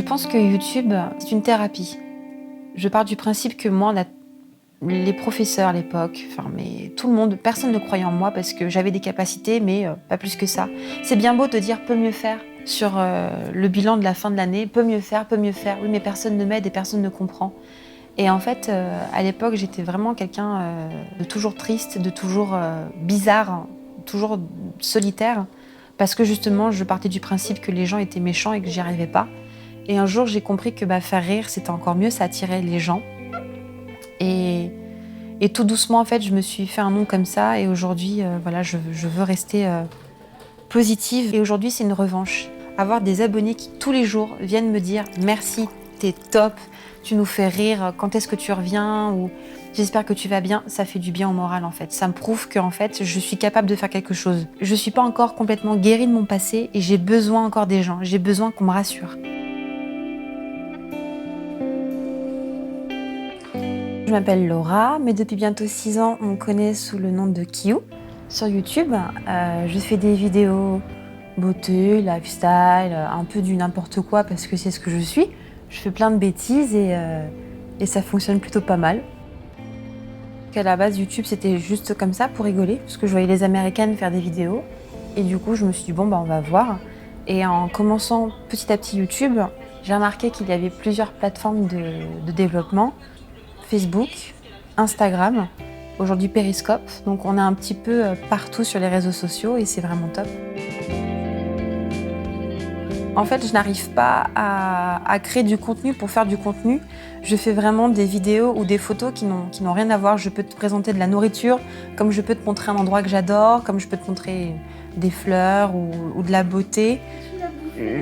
Je pense que YouTube, c'est une thérapie. Je pars du principe que moi, les professeurs à l'époque, mais tout le monde, personne ne croyait en moi parce que j'avais des capacités, mais pas plus que ça. C'est bien beau de dire peut mieux faire sur le bilan de la fin de l'année, peut mieux faire, oui, mais personne ne m'aide et personne ne comprend. Et en fait, à l'époque, j'étais vraiment quelqu'un de toujours triste, de toujours bizarre, toujours solitaire, parce que justement, je partais du principe que les gens étaient méchants et que j'y arrivais pas. Et un jour, j'ai compris que faire rire, c'était encore mieux, ça attirait les gens. Et tout doucement, en fait, je me suis fait un nom comme ça. Et aujourd'hui, je veux rester positive. Et aujourd'hui, c'est une revanche. Avoir des abonnés qui, tous les jours, viennent me dire « Merci, t'es top, tu nous fais rire, quand est-ce que tu reviens ?» ou « J'espère que tu vas bien », ça fait du bien au moral, en fait. Ça me prouve que, en fait, je suis capable de faire quelque chose. Je suis pas encore complètement guérie de mon passé et j'ai besoin encore des gens. J'ai besoin qu'on me rassure. Je m'appelle Laura, mais depuis bientôt 6 ans, on me connaît sous le nom de Kiyu. Sur YouTube, je fais des vidéos beauté, lifestyle, un peu du n'importe quoi parce que c'est ce que je suis. Je fais plein de bêtises et ça fonctionne plutôt pas mal. À la base, YouTube, c'était juste comme ça pour rigoler, parce que je voyais les Américaines faire des vidéos. Et du coup, je me suis dit, bon, on va voir. Et en commençant petit à petit YouTube, j'ai remarqué qu'il y avait plusieurs plateformes de développement. Facebook, Instagram, aujourd'hui Periscope. Donc on est un petit peu partout sur les réseaux sociaux et c'est vraiment top. En fait, je n'arrive pas à créer du contenu pour faire du contenu. Je fais vraiment des vidéos ou des photos qui n'ont rien à voir. Je peux te présenter de la nourriture, comme je peux te montrer un endroit que j'adore, comme je peux te montrer des fleurs ou de la beauté.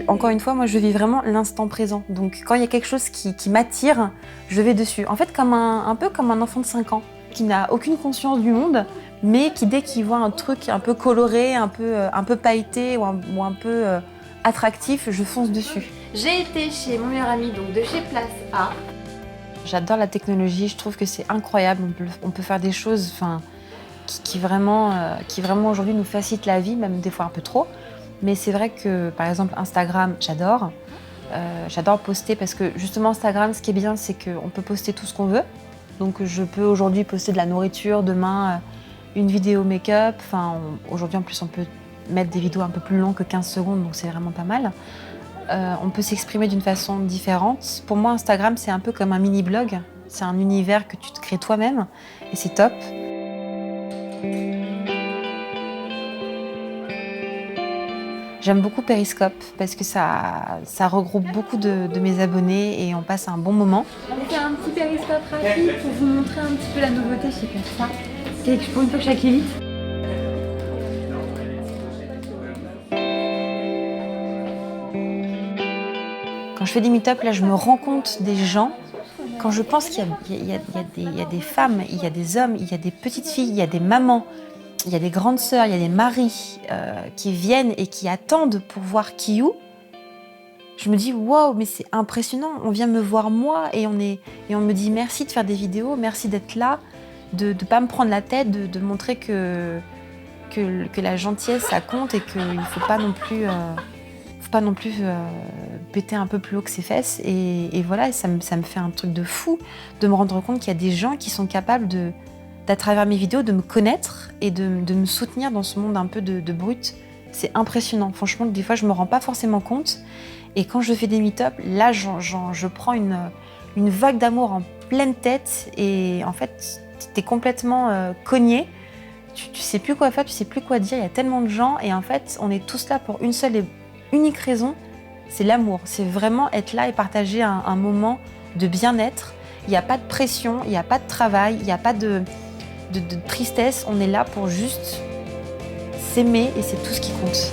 Encore une fois, moi, je vis vraiment l'instant présent. Donc, quand il y a quelque chose qui m'attire, je vais dessus. En fait, un peu comme un enfant de 5 ans, qui n'a aucune conscience du monde, mais qui, dès qu'il voit un truc un peu coloré, un peu pailleté ou un peu attractif, je fonce dessus. J'ai été chez mon meilleur ami, donc de chez Place A. J'adore la technologie, je trouve que c'est incroyable. On peut faire des choses qui vraiment aujourd'hui nous facilitent la vie, même des fois un peu trop. Mais c'est vrai que, par exemple, Instagram, j'adore. J'adore poster parce que, justement, Instagram, ce qui est bien, c'est qu'on peut poster tout ce qu'on veut. Donc, je peux aujourd'hui poster de la nourriture, demain, une vidéo make-up. Aujourd'hui, en plus, on peut mettre des vidéos un peu plus longues que 15 secondes, donc c'est vraiment pas mal. On peut s'exprimer d'une façon différente. Pour moi, Instagram, c'est un peu comme un mini-blog. C'est un univers que tu te crées toi-même et c'est top. J'aime beaucoup Periscope parce que ça regroupe beaucoup de mes abonnés et on passe un bon moment. On fait un petit périscope rapide pour vous montrer un petit peu la nouveauté chez Casa. Pour une fois que je suis vite. Quand je fais des meet-up, là, je me rends compte des gens. Quand je pense qu'il y a des femmes, il y a des hommes, il y a des petites filles, il y a des mamans, il y a des grandes sœurs, il y a des maris qui viennent et qui attendent pour voir Kiyu. Je me dis waouh, mais c'est impressionnant. On vient me voir moi et on me dit merci de faire des vidéos, merci d'être là, de ne pas me prendre la tête, de montrer que la gentillesse ça compte et qu'il ne faut pas non plus péter un peu plus haut que ses fesses. Et voilà, ça me fait un truc de fou de me rendre compte qu'il y a des gens qui sont capables à travers mes vidéos, de me connaître et de me soutenir dans ce monde un peu de brut. C'est impressionnant. Franchement, des fois, je me rends pas forcément compte. Et quand je fais des meet-up, là, je prends une vague d'amour en pleine tête. Et en fait, t'es complètement cogné. Tu sais plus quoi faire, tu sais plus quoi dire. Il y a tellement de gens. Et en fait, on est tous là pour une seule et unique raison. C'est l'amour. C'est vraiment être là et partager un moment de bien-être. Il n'y a pas de pression, il n'y a pas de travail, il n'y a pas de tristesse, on est là pour juste s'aimer et c'est tout ce qui compte.